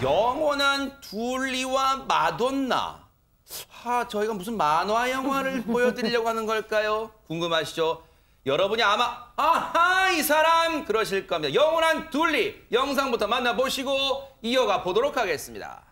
영원한 둘리와 마돈나. 저희가 무슨 만화 영화를 보여드리려고 하는 걸까요? 궁금하시죠? 여러분이 아마 아하 이 사람 그러실 겁니다. 영원한 둘리 영상부터 만나보시고 이어가 보도록 하겠습니다.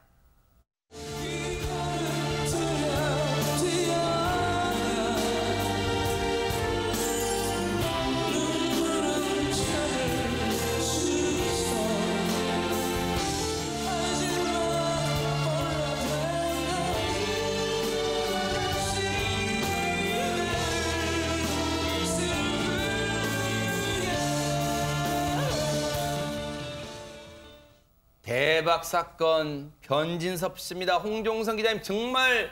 대박 사건 변진섭 씨입니다. 홍종선 기자님 정말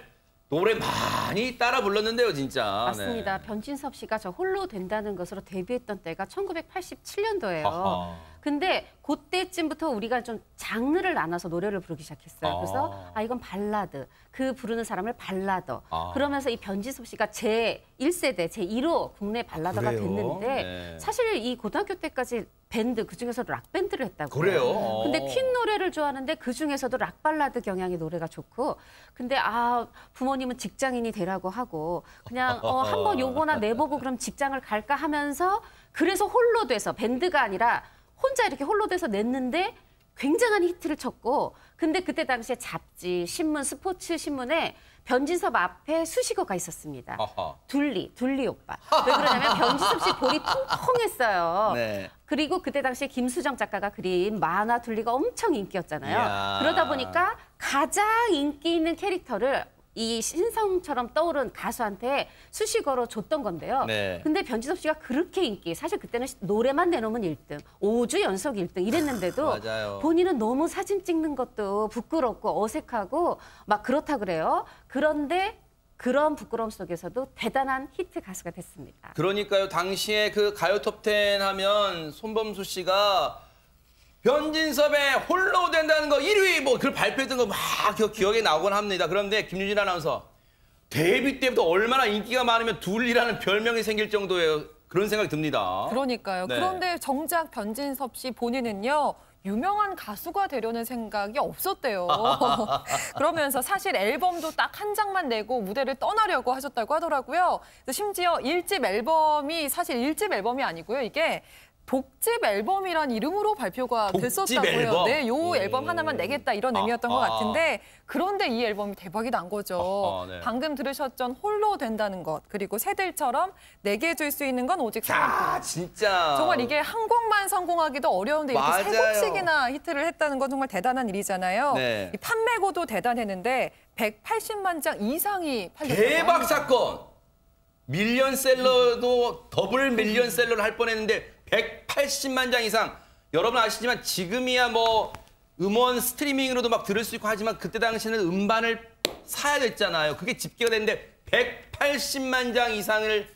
노래 많이 따라 불렀는데요, 진짜. 맞습니다. 네. 변진섭 씨가 저 홀로 된다는 것으로 데뷔했던 때가 1987년도예요. 근데 그때쯤부터 우리가 좀 장르를 나눠서 노래를 부르기 시작했어요. 그래서 이건 발라드, 그 부르는 사람을 발라더. 그러면서 이 변진섭 씨가 제1세대, 제1호 국내 발라더가 됐는데 네. 사실 이 고등학교 때까지 밴드, 그중에서도 락밴드를 했다고요. 그래요? 근데 퀸 노래를 좋아하는데 그중에서도 락발라드 경향의 노래가 좋고 근데 부모님은 직장인이 되라고 하고 그냥 한번 요거나 내보고 그럼 직장을 갈까 하면서 그래서 홀로 돼서 밴드가 아니라 혼자 이렇게 홀로 돼서 냈는데 굉장한 히트를 쳤고 근데 그때 당시에 잡지, 신문, 스포츠 신문에 변진섭 앞에 수식어가 있었습니다. 둘리 오빠. 왜 그러냐면 변진섭 씨 볼이 통통했어요. 네. 그리고 그때 당시에 김수정 작가가 그린 만화 둘리가 엄청 인기였잖아요. 이야. 그러다 보니까 가장 인기 있는 캐릭터를 이 신성처럼 떠오른 가수한테 수식어로 줬던 건데요. 네. 근데 변진섭 씨가 그렇게 사실 그때는 노래만 내놓으면 1등, 5주 연속 1등 이랬는데도 맞아요. 본인은 너무 사진 찍는 것도 부끄럽고 어색하고 막 그렇다 그래요. 그런데 그런 부끄러움 속에서도 대단한 히트 가수가 됐습니다. 그러니까요. 당시에 그 가요 톱10 하면 손범수 씨가 변진섭의 홀로 된다는 거 1위 그걸 발표했던 거 막 기억에 나오곤 합니다. 그런데 김유진 아나운서 데뷔 때부터 얼마나 인기가 많으면 둘리라는 별명이 생길 정도예요. 그런 생각이 듭니다. 그러니까요. 네. 그런데 정작 변진섭 씨 본인은요. 유명한 가수가 되려는 생각이 없었대요. 그러면서 사실 앨범도 딱 한 장만 내고 무대를 떠나려고 하셨다고 하더라고요. 심지어 1집 앨범이 사실 1집 앨범이 아니고요. 이게 복집 앨범이란 이름으로 발표가 됐었다고요. 앨범? 네, 요 앨범 하나만 내겠다 이런 의미였던 것 같은데 그런데 이 앨범이 대박이 난 거죠. 네. 방금 들으셨던 홀로 된다는 것 그리고 새들처럼 내게 줄 수 있는 건 오직 사랑뿐. 진짜. 정말 이게 한 곡만 성공하기도 어려운데 이렇게 맞아요. 세 곡씩이나 히트를 했다는 건 정말 대단한 일이잖아요. 네. 이 판매고도 대단했는데 180만 장 이상이 팔렸다고 대박 합니다. 사건. 밀리언셀러도 더블 밀리언셀러를 할 뻔했는데 180만 장 이상. 여러분 아시지만 지금이야 음원 스트리밍으로도 막 들을 수 있고 하지만 그때 당시에는 음반을 사야 됐잖아요. 그게 집계가 됐는데 180만 장 이상을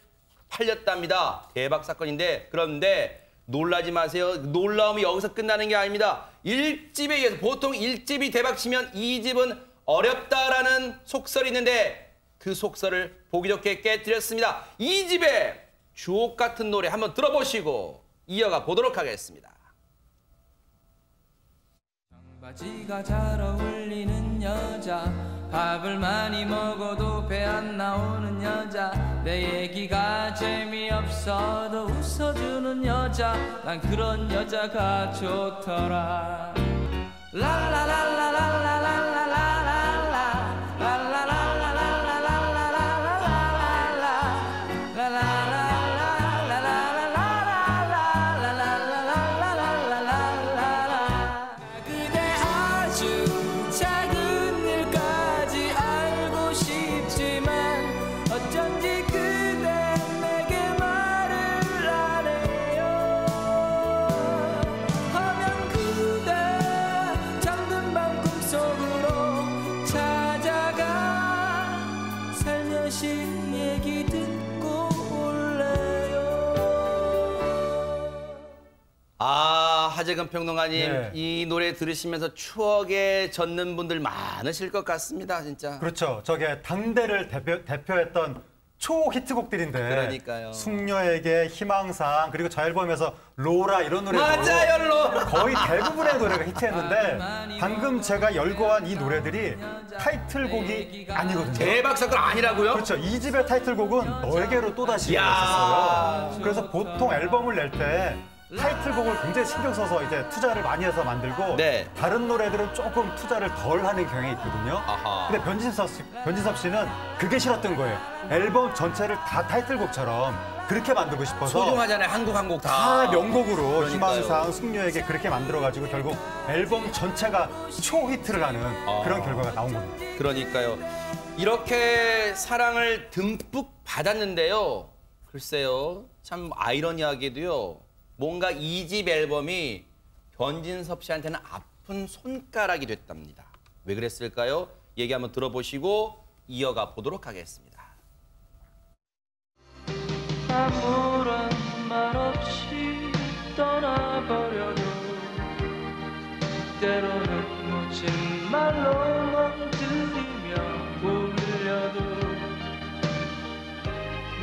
팔렸답니다. 대박 사건인데 그런데 놀라지 마세요. 놀라움이 여기서 끝나는 게 아닙니다. 1집에 의해서 보통 1집이 대박치면 2집은 어렵다라는 속설이 있는데 그 속설을 보기 좋게 깨뜨렸습니다. 2집의 주옥 같은 노래 한번 들어보시고 이어가 보도록 하겠습니다. 청바지가 잘 어울리는 여자 밥을 많이 먹어도 배 안 나오는 여자 내 얘기가 재미없어도 웃어주는 여자 난 그런 여자가 좋더라 하재근 평론가님, 네. 이 노래 들으시면서 추억에 젖는 분들 많으실 것 같습니다, 진짜. 그렇죠. 저게 당대를 대표했던 초 히트곡들인데 그러니까요. 숙녀에게 희망상 그리고 저 앨범에서 로라 이런 노래도 맞아요, 로라. 거의 대부분의 노래가 히트했는데 방금 제가 열거한 이 노래들이 타이틀곡이 아니거든요. 대박 사건 아니라고요? 그렇죠. 이 집의 타이틀곡은 너에게로 또다시가 야. 있었어요. 그래서 보통 앨범을 낼 때 타이틀곡을 굉장히 신경 써서 이제 투자를 많이 해서 만들고 네. 다른 노래들은 조금 투자를 덜 하는 경향이 있거든요. 아하. 근데 변진섭 씨는 그게 싫었던 거예요. 앨범 전체를 다 타이틀곡처럼 그렇게 만들고 싶어서 소중하잖아요. 한 곡 다 명곡으로 그러니까요. 희망상 숙녀에게 그렇게 만들어가지고 결국 앨범 전체가 초히트를 하는 그런 결과가 나온 겁니다. 그러니까요. 이렇게 사랑을 듬뿍 받았는데요. 글쎄요. 참 아이러니하게도요. 뭔가 이 집 앨범이 변진섭 씨한테는 아픈 손가락이 됐답니다. 왜 그랬을까요? 얘기 한번 들어보시고 이어가 보도록 하겠습니다. 아무런 말 없이 떠나버려도 때로는 묻힌 말로 멍들이며 울려도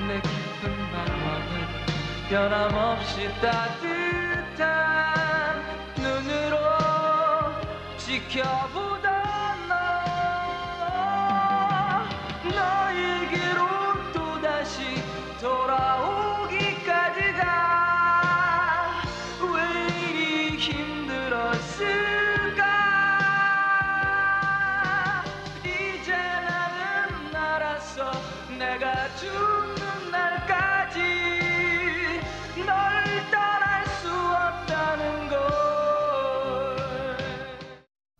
내 깊은 방황을 변함없이 따뜻한 눈으로 지켜보던 너에게로 또다시 돌아오기까지가 왜 이리 힘들었을까. 이제 나는 알았어. 내가 죽는 날까지 널 떠날 수 없다는 걸.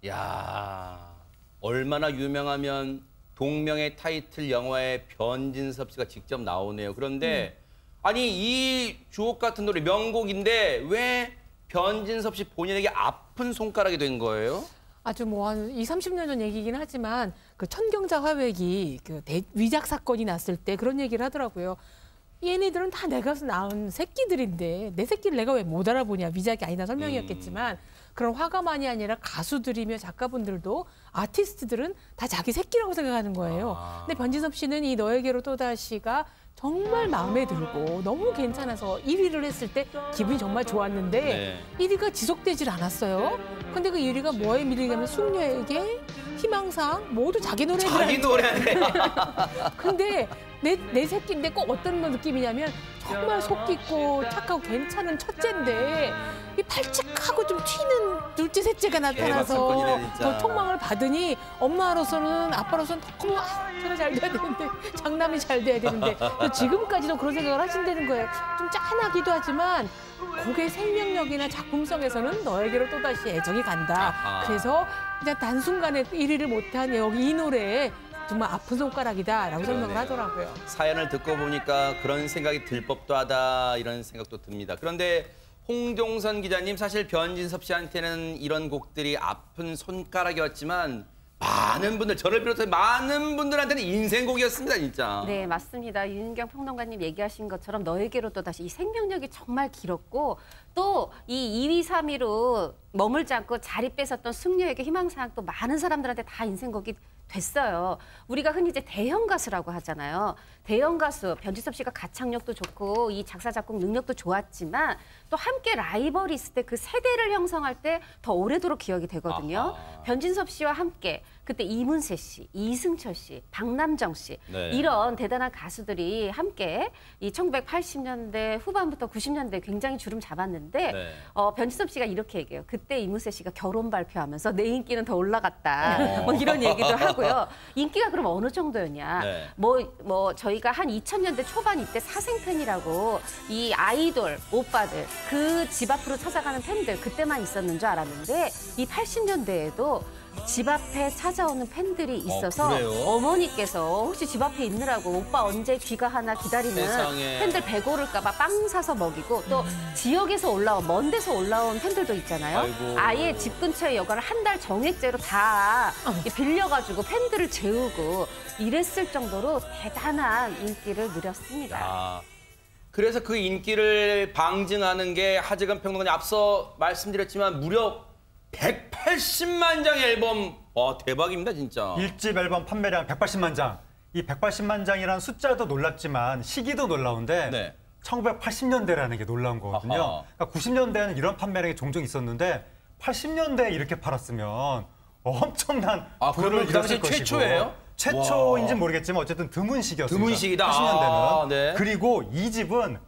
야, 얼마나 유명하면 동명의 타이틀 영화에 변진섭 씨가 직접 나오네요. 그런데 아니 이 주옥 같은 노래 명곡인데 왜 변진섭 씨 본인에게 아픈 손가락이 된 거예요? 아주 뭐 한 20, 30년 전 얘기긴 하지만 그 천경자 화백이 그 위작 사건이 났을 때 그런 얘기를 하더라고요. 얘네들은 다 내가 낳은 새끼들인데 내 새끼를 내가 왜 못 알아보냐. 위작이 아니다 설명이었겠지만 그런 화가만이 아니라 가수들이며 작가분들도 아티스트들은 다 자기 새끼라고 생각하는 거예요. 근데 변진섭 씨는 이 너에게로 또다시가 정말 마음에 들고 너무 괜찮아서 1위를 했을 때 기분이 정말 좋았는데 네. 1위가 지속되질 않았어요. 근데 그 1위가 뭐에 밀리냐면 숙녀에게 희망상 모두 자기 노래들 자기 노래네. 근데 내 새끼인데 꼭 어떤 느낌이냐면 정말 속 깊고 착하고 괜찮은 첫째인데 이 발칙하고 좀 튀는 둘째 셋째가 나타나서 사건이네, 진짜. 더 폭망을 받으니 엄마로서는 아빠로서는 너무 저는 잘 돼야 되는데 장남이 잘 돼야 되는데 지금까지도 그런 생각을 하신다는 거예요. 좀 짠하기도 하지만 곡의 생명력이나 작품성에서는 너에게로 또다시 애정이 간다. 아하. 그래서 그냥 단순간에 1위를 못한 여기 이 노래에 정말 아픈 손가락이다라고 설명을 하더라고요. 사연을 듣고 보니까 그런 생각이 들 법도 하다 이런 생각도 듭니다. 그런데 홍종선 기자님 사실 변진섭 씨한테는 이런 곡들이 아픈 손가락이었지만 많은 분들 저를 비롯해 많은 분들한테는 인생곡이었습니다 진짜. 네, 맞습니다. 윤은경 평론가님 얘기하신 것처럼 너에게로 또다시 이 생명력이 정말 길었고 또 이 2위, 3위로 머물지 않고 자리 뺏었던 숙녀에게 희망사항 또 많은 사람들한테 다 인생곡이 됐어요. 우리가 흔히 이제 대형 가수라고 하잖아요. 대형 가수 변진섭 씨가 가창력도 좋고 이 작사 작곡 능력도 좋았지만 또 함께 라이벌이 있을 때 그 세대를 형성할 때 더 오래도록 기억이 되거든요. 아하. 변진섭 씨와 함께 그때 이문세 씨, 이승철 씨, 박남정 씨 네. 이런 대단한 가수들이 함께 이 1980년대 후반부터 90년대 굉장히 주름 잡았는데 네. 변진섭 씨가 이렇게 얘기해요. 그때 이문세 씨가 결혼 발표하면서 내 인기는 더 올라갔다. 뭐 이런 얘기도 하고요. 인기가 그럼 어느 정도였냐. 네. 뭐 저희가 한 2000년대 초반 이때 사생팬이라고 이 아이돌 오빠들 그 집 앞으로 찾아가는 팬들 그때만 있었는 줄 알았는데 이 80년대에도 집 앞에 찾아오는 팬들이 있어서 그래요? 어머니께서 혹시 집 앞에 있느라고 오빠 언제 귀가하나 기다리는 세상에. 팬들 배고를까 봐 빵 사서 먹이고 또 지역에서 올라온 먼 데서 올라온 팬들도 있잖아요. 아이고. 아예 집 근처에 여가를 한 달 정액제로 다 빌려가지고 팬들을 재우고 이랬을 정도로 대단한 인기를 누렸습니다. 아, 그래서 그 인기를 방증하는 게 하재근 평론가님 앞서 말씀드렸지만 무려 180만 장의 앨범. 와 대박입니다 진짜. 1집 앨범 판매량 180만 장. 이 180만 장이라는 숫자도 놀랍지만 시기도 놀라운데 네. 1980년대라는 게 놀라운 거거든요. 아하. 그러니까 90년대에는 이런 판매량이 종종 있었는데 80년대에 이렇게 팔았으면 엄청난 그러면 그 당시 일었을 것이고. 최초예요? 최초인지는 모르겠지만 어쨌든 드문 시기였습니다. 드문 시기다. 80년대는. 네. 그리고 이 집은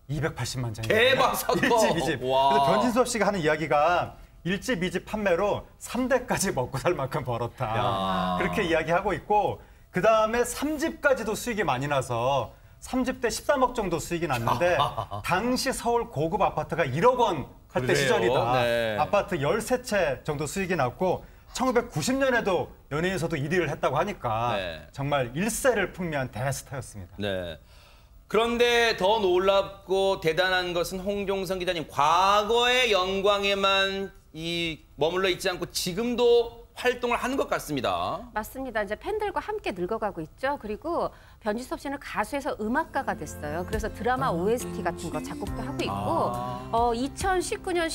280만 장이에요. 대박 사건. 1집, 2집. 와. 그래서 변진섭 씨가 하는 이야기가 1집, 2집 판매로 3대까지 먹고 살 만큼 벌었다. 야. 그렇게 이야기하고 있고 그다음에 3집까지도 수익이 많이 나서 3집 때 13억 정도 수익이 났는데 당시 서울 고급 아파트가 1억 원 할 때 그래요? 시절이다. 네. 아파트 13채 정도 수익이 났고 1990년에도 연예인에서도 1위를 했다고 하니까 네. 정말 일세를 풍미한 대스타였습니다. 네. 그런데 더 놀랍고 대단한 것은 홍종선 기자님 과거의 영광에만 머물러 있지 않고 지금도 활동을 하는 것 같습니다. 맞습니다. 이제 팬들과 함께 늙어가고 있죠. 그리고 변진섭 씨는 가수에서 음악가가 됐어요. 그래서 드라마 OST 같은 거 작곡도 하고 있고 2019년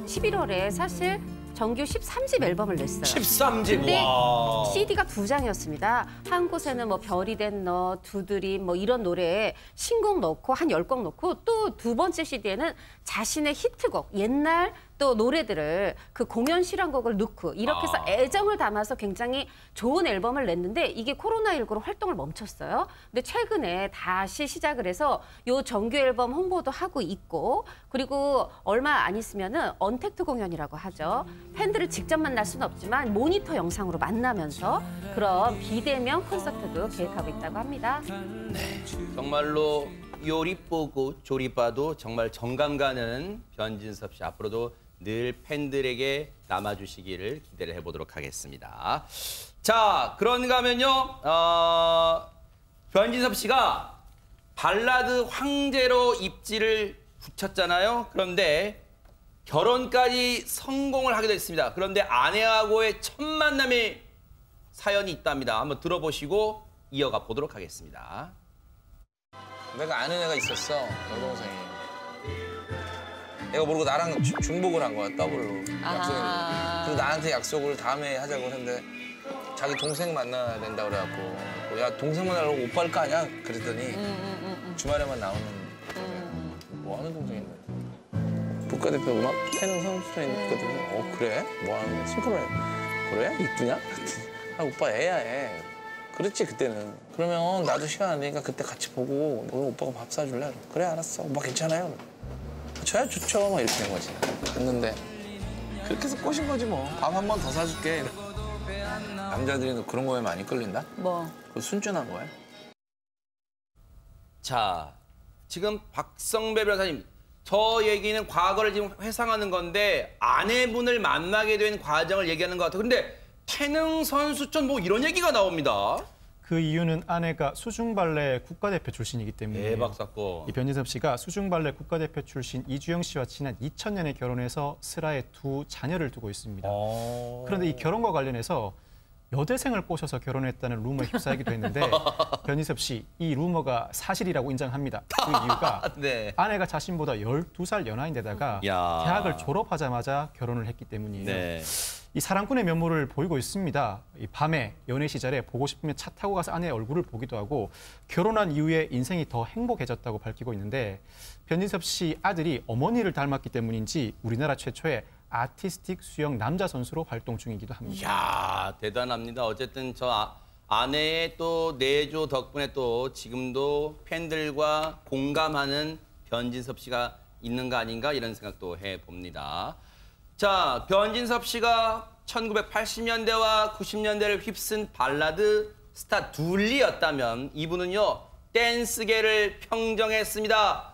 11월에 사실 정규 13집 앨범을 냈어요. 13집. 근데 와. CD가 2장이었습니다. 한 곳에는 뭐 별이 된 너, 두드림 뭐 이런 노래에 신곡 넣고 한 10곡 넣고 또 두 번째 CD에는 자신의 히트곡, 옛날 또 노래들을 그 공연 실황곡을 넣고 이렇게 해서 애정을 담아서 굉장히 좋은 앨범을 냈는데 이게 코로나19로 활동을 멈췄어요. 근데 최근에 다시 시작을 해서 요 정규 앨범 홍보도 하고 있고 그리고 얼마 안 있으면은 언택트 공연이라고 하죠. 팬들을 직접 만날 수는 없지만 모니터 영상으로 만나면서 그런 비대면 콘서트도 계획하고 있다고 합니다. 정말로 요리 보고 조리 봐도 정말 정감 가는 변진섭 씨 앞으로도 늘 팬들에게 남아주시기를 기대를 해보도록 하겠습니다. 자, 그런가 하면요. 변진섭 씨가 발라드 황제로 입지를 붙였잖아요. 그런데 결혼까지 성공을 하게 됐습니다. 그런데 아내하고의 첫 만남의 사연이 있답니다. 한번 들어보시고 이어가 보도록 하겠습니다. 내가 아는 애가 있었어, 여동생이. 애가 모르고 나랑 중복을 한 거야, 더블로. 약속을. 그리고 나한테 약속을 다음에 하자고 했는데 자기 동생 만나야 된다고 그래갖고 야, 동생 만나려고 오빠 할 거 아니야? 그랬더니 주말에만 나오는 뭐 하는 동생인데. 국가대표 음악 태능 선수촌에 있거든요. 그래? 뭐 하는 거야? 심플해. 그래? 이쁘냐? 오빠 애야, 애. 그렇지, 그때는. 그러면 나도 시간 안 되니까 그때 같이 보고 오늘 오빠가 밥 사줄래? 그래, 알았어. 오빠 괜찮아요? 저야 좋죠. 막 이렇게 된 거지. 갔는데 그렇게 해서 꼬신 거지 뭐. 밥 한 번 더 사줄게. 남자들이 그런 거에 많이 끌린다? 뭐? 그거 순진한 거야. 자, 지금 박성배 변호사님, 저 얘기는 과거를 지금 회상하는 건데 아내분을 만나게 된 과정을 얘기하는 것 같아요. 근데 태능 선수촌 뭐 이런 얘기가 나옵니다. 그 이유는 아내가 수중발레 국가대표 출신이기 때문에 대박 사건. 이 변진섭 씨가 수중발레 국가대표 출신 이주영 씨와 지난 2000년에 결혼해서 슬하에 두 자녀를 두고 있습니다. 그런데 이 결혼과 관련해서 여대생을 꼬셔서 결혼했다는 루머에 휩싸이기도 했는데 변진섭 씨, 이 루머가 사실이라고 인정합니다. 그 이유가 네. 아내가 자신보다 12살 연하인데다가 야. 대학을 졸업하자마자 결혼을 했기 때문이에요. 네. 이 사랑꾼의 면모를 보이고 있습니다. 이 밤에 연애 시절에 보고 싶으면 차 타고 가서 아내의 얼굴을 보기도 하고 결혼한 이후에 인생이 더 행복해졌다고 밝히고 있는데 변진섭 씨 아들이 어머니를 닮았기 때문인지 우리나라 최초의 아티스틱 수영 남자 선수로 활동 중이기도 합니다. 이야, 대단합니다. 어쨌든 저 아내의 또 내조 덕분에 또 지금도 팬들과 공감하는 변진섭 씨가 있는 거 아닌가 이런 생각도 해봅니다. 자, 변진섭 씨가 1980년대와 90년대를 휩쓴 발라드 스타 둘리였다면 이분은요, 댄스계를 평정했습니다.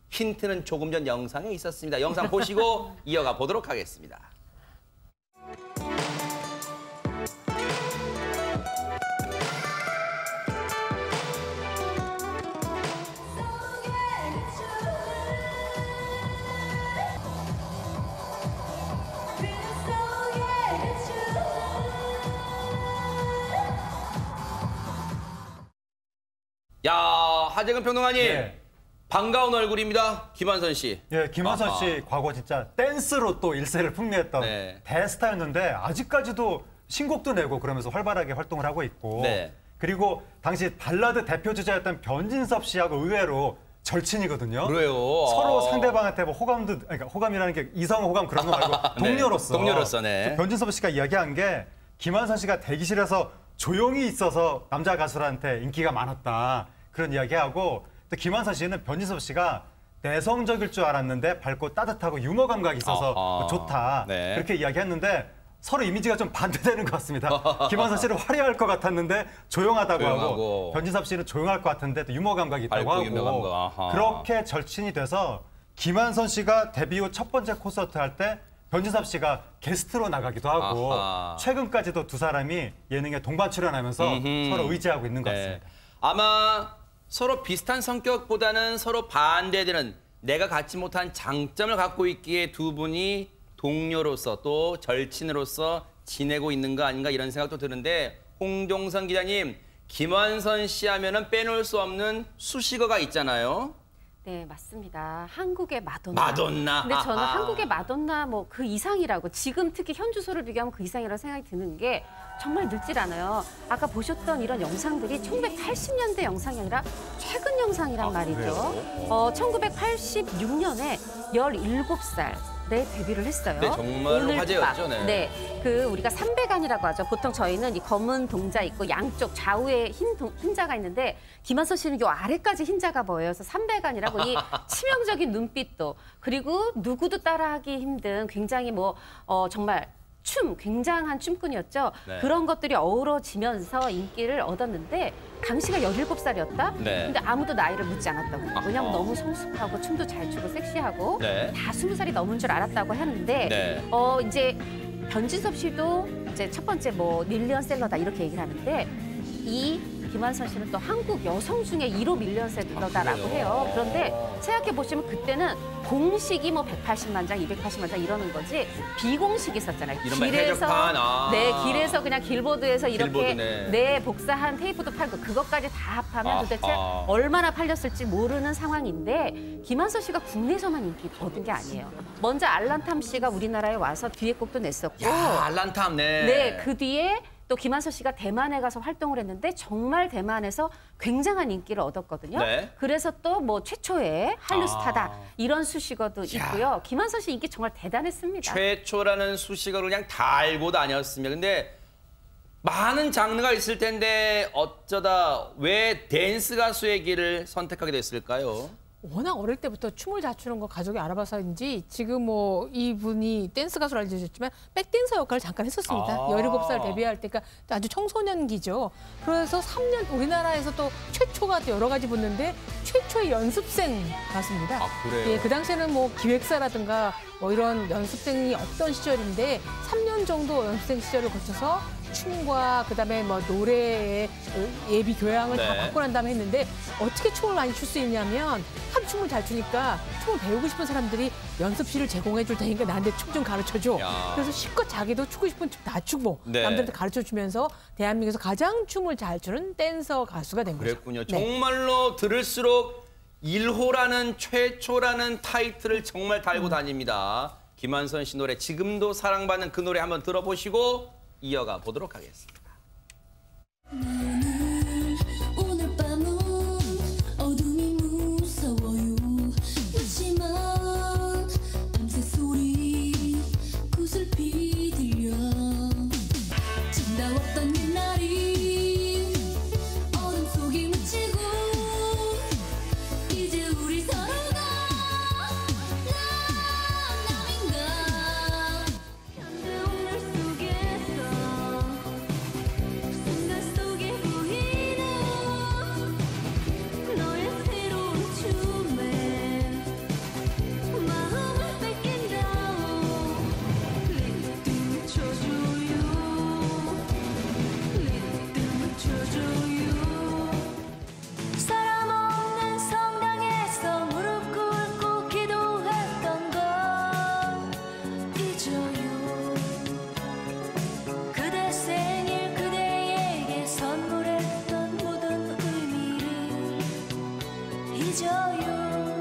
힌트는 조금 전 영상에 있었습니다. 영상 보시고 이어가 보도록 하겠습니다. 야, 하재근 평론가님. 네. 반가운 얼굴입니다. 김한선 씨. 예, 김한선 씨 과거 진짜 댄스로 또 일세를 풍미했던 네. 대스타였는데 아직까지도 신곡도 내고 그러면서 활발하게 활동을 하고 있고 네. 그리고 당시 발라드 대표 주자였던 변진섭 씨하고 의외로 절친이거든요. 그래요. 서로 상대방한테 뭐 호감도, 그러니까 호감이라는 게 이성 호감 그런 거 말고 동료로서. 동료로서, 네. 변진섭 씨가 이야기한 게 김한선 씨가 대기실에서 조용히 있어서 남자 가수들한테 인기가 많았다. 그런 이야기하고 또 김한선 씨는 변진섭 씨가 내성적일 줄 알았는데 밝고 따뜻하고 유머 감각이 있어서 좋다. 네. 그렇게 이야기했는데 서로 이미지가 좀 반대되는 것 같습니다. 김한선 씨는 화려할 것 같았는데 조용하다고 하고 변진섭 씨는 조용할 것 같은데 또 유머 감각이 있다고 하고 유머 감각. 그렇게 절친이 돼서 김한선 씨가 데뷔 후 첫 번째 콘서트 할 때 변진섭 씨가 게스트로 나가기도 하고 최근까지도 두 사람이 예능에 동반 출연하면서 서로 의지하고 있는 것 같습니다. 아마 서로 비슷한 성격보다는 서로 반대되는 내가 갖지 못한 장점을 갖고 있기에 두 분이 동료로서 또 절친으로서 지내고 있는 거 아닌가 이런 생각도 드는데 홍종선 기자님, 김한선 씨 하면은 빼놓을 수 없는 수식어가 있잖아요. 네, 맞습니다. 한국의 마돈나. 마돈나. 근데 저는 한국의 마돈나 뭐 그 이상이라고 지금 특히 현주소를 비교하면 그 이상이라고 생각이 드는 게 정말 늙질 않아요. 아까 보셨던 이런 영상들이 1980년대 영상이 아니라 최근 영상이란 말이죠. 1986년에 17살. 네, 데뷔를 했어요. 네, 정말로 화제였죠. 네, 그 우리가 삼배간이라고 하죠. 보통 저희는 이 검은 동자 있고 양쪽 좌우에 흰자가 있는데 김한선 씨는 요 아래까지 흰자가 보여요. 그래서 삼배간이라고 이 치명적인 눈빛도 그리고 누구도 따라하기 힘든 굉장히 정말 굉장한 춤꾼이었죠. 네. 그런 것들이 어우러지면서 인기를 얻었는데 당시가 17살이었다? 네. 근데 아무도 나이를 묻지 않았다고. 왜냐면 너무 성숙하고 춤도 잘 추고 섹시하고 네. 다 20살이 넘은 줄 알았다고 하는데 네. 이제 변진섭 씨도 이제 첫 번째 밀리언셀러다 이렇게 얘기를 하는데 이 김한선 씨는 또 한국 여성 중에 1호 밀리언셀러다라고 해요. 그런데 생각해 보시면 그때는 공식이 180만 장, 280만 장 이러는 거지 비공식이 있었잖아요. 길에서 그냥 길보드에서 이렇게 복사한 테이프도 팔고 그것까지 다 합하면 도대체 얼마나 팔렸을지 모르는 상황인데 김한선 씨가 국내에서만 인기 얻은 게 아니에요. 먼저 알란탐 씨가 우리나라에 와서 듀엣곡도 냈었고, 알란탐, 네, 그 뒤에 또 김한선 씨가 대만에 가서 활동을 했는데 정말 대만에서 굉장한 인기를 얻었거든요. 네. 그래서 또 최초의 한류 스타다 이런 수식어도 있고요. 김한선 씨 인기 정말 대단했습니다. 최초라는 수식어를 그냥 다 알고 다녔습니다. 근데 많은 장르가 있을 텐데 어쩌다 왜 댄스 가수의 길을 선택하게 됐을까요? 워낙 어릴 때부터 춤을 잘 추는 거 가족이 알아봐서인지 지금 이분이 댄스 가수로 알려졌지만 백댄서 역할을 잠깐 했었습니다. 17살 데뷔할 때가 아주 청소년기죠. 그래서 3년 우리나라에서 또 최초가 또 여러 가지 붙는데 최초의 연습생 가수입니다. 그래요? 예, 그 당시에는 기획사라든가 이런 연습생이 없던 시절인데 3년 정도 연습생 시절을 거쳐서 춤과 그다음에 노래의 예비 교양을 다 받고 난 다음에 했는데 어떻게 춤을 많이 출 수 있냐면 하도 춤을 잘 추니까 춤을 배우고 싶은 사람들이 연습실을 제공해 줄 테니까 나한테 춤 좀 가르쳐줘. 그래서 실컷 자기도 추고 싶은 춤 다 추고 남들한테 가르쳐주면서 대한민국에서 가장 춤을 잘 추는 댄서 가수가 된 거죠. 그랬군요. 정말로 들을수록 1호라는 최초라는 타이틀을 정말 달고 다닙니다. 김한선 씨 노래 지금도 사랑받는 그 노래 한번 들어보시고 이어가 보도록 하겠습니다. 오늘 밤은 어둠이 무서워요. 그렇지만 밤새 소리 구슬피 들려 정다웠던 옛날이 어둠 속에 묻히고 이제 우리 서로가 남인가 현대 오늘 속에서 순간 속에 보이는 너의 새로운 춤에 마음을 뺏긴다오 리듬 쳐줘요 리듬 쳐줘요 사람 없는 성당에서 무릎 꿇고 기도했던 걸 잊어요 그대 생일 그대에게 선물했던 모든 의미를 잊어요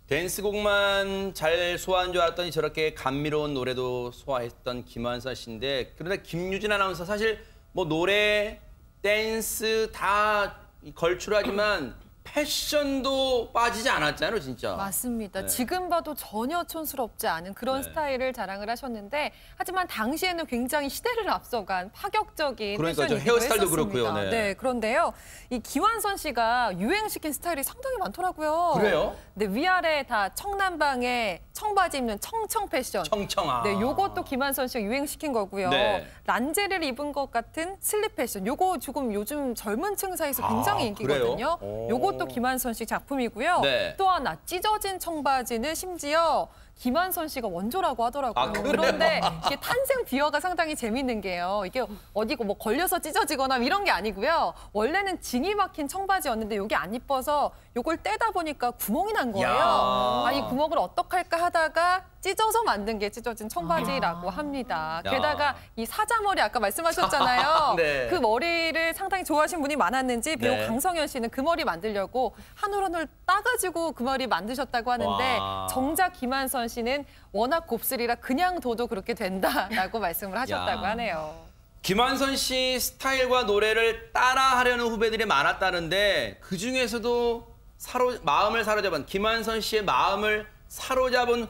댄스곡만 잘 소화한 줄 알았더니 저렇게 감미로운 노래도 소화했던 김한선 씨인데 그런데 김유진 아나운서 사실 뭐 노래, 댄스 다 걸출하지만 패션도 빠지지 않았잖아요, 진짜. 맞습니다. 네. 지금 봐도 전혀 촌스럽지 않은 그런 네. 스타일을 자랑을 하셨는데 하지만 당시에는 굉장히 시대를 앞서간 파격적인 그러니까요. 패션이기도 헤어스타일도 했었습니다. 그렇고요. 네. 그런데요. 이 기완선 씨가 유행시킨 스타일이 상당히 많더라고요. 그래요? 네, 위아래 다 청남방에 청바지 입는 청청 패션. 청청아. 네, 요것도 김한선 씨가 유행시킨 거고요. 네. 란제를 입은 것 같은 슬립 패션. 요거 조금 요즘 젊은 층 사이에서 굉장히 인기거든요. 그래요? 요것도 김한선 씨 작품이고요. 네. 또 하나 찢어진 청바지는 심지어 김한선 씨가 원조라고 하더라고요. 아, 그래요? 그런데 이게 탄생 비화가 상당히 재밌는 게요. 이게 어디고 뭐 걸려서 찢어지거나 이런 게 아니고요. 원래는 진이 막힌 청바지였는데 이게 안 이뻐서 이걸 떼다 보니까 구멍이 난 거예요. 야. 아, 이 구멍을 어떡할까 하다가 찢어서 만든 게 찢어진 청바지라고 합니다. 야. 게다가 이 사자머리 아까 말씀하셨잖아요. 네. 그 머리를 상당히 좋아하시는 분이 많았는지 비록 네. 강성현 씨는 그 머리 만들려고 한 올 한 올 따가지고 그 머리 만드셨다고 하는데 와. 정작 김한선 씨는 워낙 곱슬이라 그냥 둬도 그렇게 된다라고 말씀을 하셨다고 야. 하네요. 김한선 씨 스타일과 노래를 따라하려는 후배들이 많았다는데 그중에서도 마음을 사로잡은 김한선 씨의 마음을 사로잡은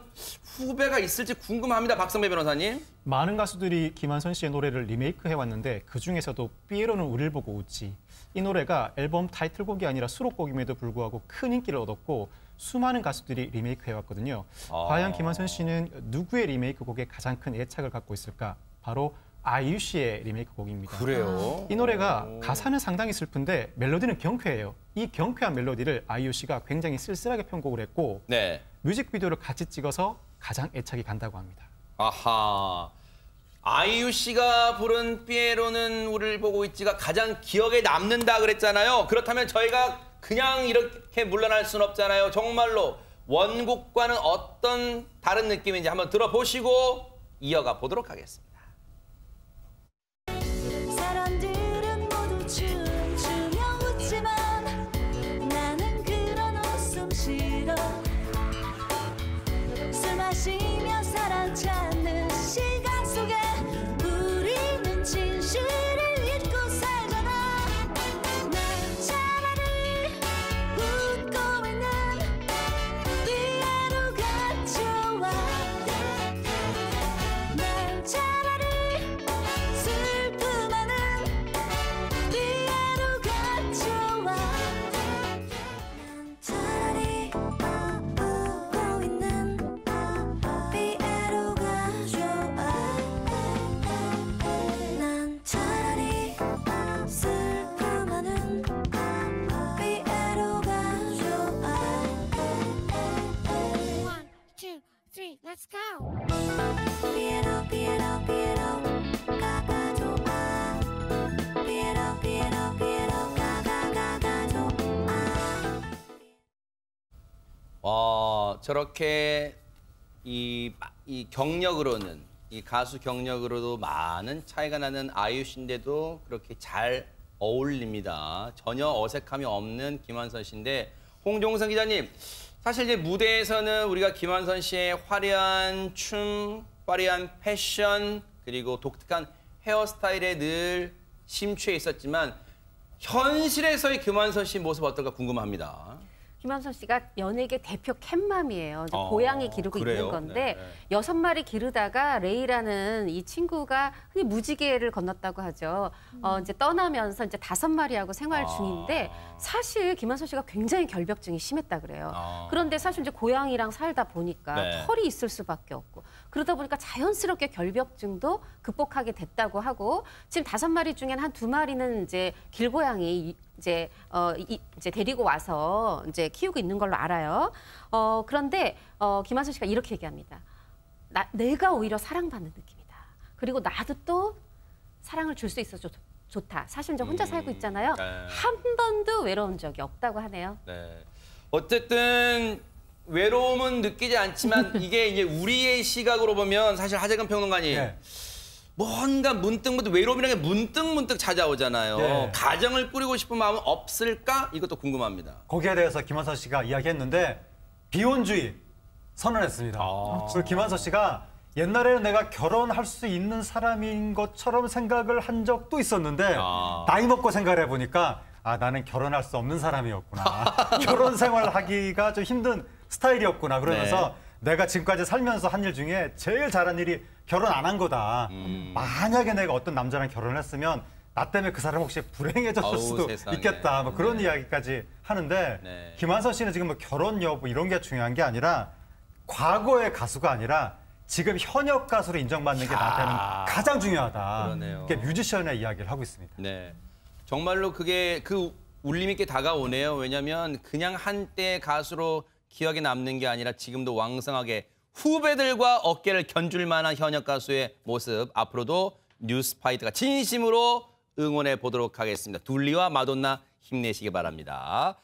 후배가 있을지 궁금합니다. 박성배 변호사님. 많은 가수들이 김한선 씨의 노래를 리메이크 해왔는데 그중에서도 삐에로는 우릴 보고 웃지. 이 노래가 앨범 타이틀곡이 아니라 수록곡임에도 불구하고 큰 인기를 얻었고 수많은 가수들이 리메이크 해왔거든요. 과연 김한선 씨는 누구의 리메이크 곡에 가장 큰 애착을 갖고 있을까? 바로 아이유 씨의 리메이크 곡입니다. 그래요? 이 노래가 가사는 상당히 슬픈데 멜로디는 경쾌해요. 이 경쾌한 멜로디를 아이유 씨가 굉장히 쓸쓸하게 편곡을 했고 네. 뮤직비디오를 같이 찍어서 가장 애착이 간다고 합니다. 아하. 아이유 씨가 부른 삐에로는 우리를 보고 있지가 가장 기억에 남는다 그랬잖아요. 그렇다면 저희가 그냥 이렇게 물러날 수는 없잖아요. 정말로 원곡과는 어떤 다른 느낌인지 한번 들어보시고 이어가 보도록 하겠습니다. 사람들은 모두 춤추며 웃지만 나는 그런 웃음 싫어. 술 마시며 사랑 찾는 시간 속에 우리는 진실을 잊고 살잖아. 난 차라리 웃고 있는 삐에로가 좋아. 난 차라리 슬픔하는 삐에로가 좋아. 난 차라리 웃고 있는 삐에로가 좋아. 난 차라리 슬픔하는 삐에로가 좋아. 1, 2, 3, let's go. 삐에로 삐에로 삐에로 가가 좋아. 삐에로 삐에로 삐에로 가가 좋아. 와, 저렇게 이 경력으로는 이 가수 경력으로도 많은 차이가 나는 아이유 씨인데도 그렇게 잘 어울립니다. 전혀 어색함이 없는 김한선 씨인데 홍종선 기자님, 사실 이제 무대에서는 우리가 김한선 씨의 화려한 춤, 화려한 패션 그리고 독특한 헤어스타일에 늘 심취해 있었지만 현실에서의 김한선 씨 모습 어떨까 궁금합니다. 김한선 씨가 연예계 대표 캣맘이에요. 이제 아, 고양이 기르고 그래요? 있는 건데 네. 6마리 기르다가 레이라는 이 친구가 흔히 무지개를 건넜다고 하죠. 이제 떠나면서 이제 5마리하고 생활 중인데 사실 김한선 씨가 굉장히 결벽증이 심했다 그래요. 그런데 사실 이제 고양이랑 살다 보니까 네. 털이 있을 수밖에 없고 그러다 보니까 자연스럽게 결벽증도 극복하게 됐다고 하고 지금 5마리 중엔 한 2마리는 이제 길고양이 이제 데리고 와서 이제 키우고 있는 걸로 알아요. 그런데 김한선 씨가 이렇게 얘기합니다. 내가 오히려 사랑받는 느낌이다. 그리고 나도 또 사랑을 줄 수 있어서 좋다. 사실 이제 혼자 살고 있잖아요. 네. 한 번도 외로운 적이 없다고 하네요. 네. 어쨌든 외로움은 느끼지 않지만 이게 이제 우리의 시각으로 보면 사실 하재근 평론가님 네. 뭔가 문득 외로움이라는 게 문득 찾아오잖아요. 네. 가정을 꾸리고 싶은 마음은 없을까? 이것도 궁금합니다. 거기에 대해서 김한선 씨가 이야기했는데 비혼주의 선언했습니다. 그리고 김한선 씨가 옛날에는 내가 결혼할 수 있는 사람인 것처럼 생각을 한 적도 있었는데 나이 먹고 생각을 해보니까 나는 결혼할 수 없는 사람이었구나. 결혼 생활하기가 좀 힘든 스타일이었구나. 그러면서 내가 지금까지 살면서 한 일 중에 제일 잘한 일이 결혼 안 한 거다. 만약에 내가 어떤 남자랑 결혼을 했으면 나 때문에 그 사람 혹시 불행해졌을 수도 세상에. 있겠다. 뭐 그런 이야기까지 하는데 김한선 씨는 지금 뭐 결혼 여부 이런 게 중요한 게 아니라 과거의 가수가 아니라 지금 현역 가수로 인정받는 게 나한테는 가장 중요하다. 그러네요. 그게 뮤지션의 이야기를 하고 있습니다. 네. 정말로 그게 그 울림 있게 다가오네요. 왜냐하면 그냥 한때 가수로 기억에 남는 게 아니라 지금도 왕성하게 후배들과 어깨를 견줄 만한 현역 가수의 모습 앞으로도 뉴스파이트가 진심으로 응원해 보도록 하겠습니다. 둘리와 마돈나 힘내시기 바랍니다.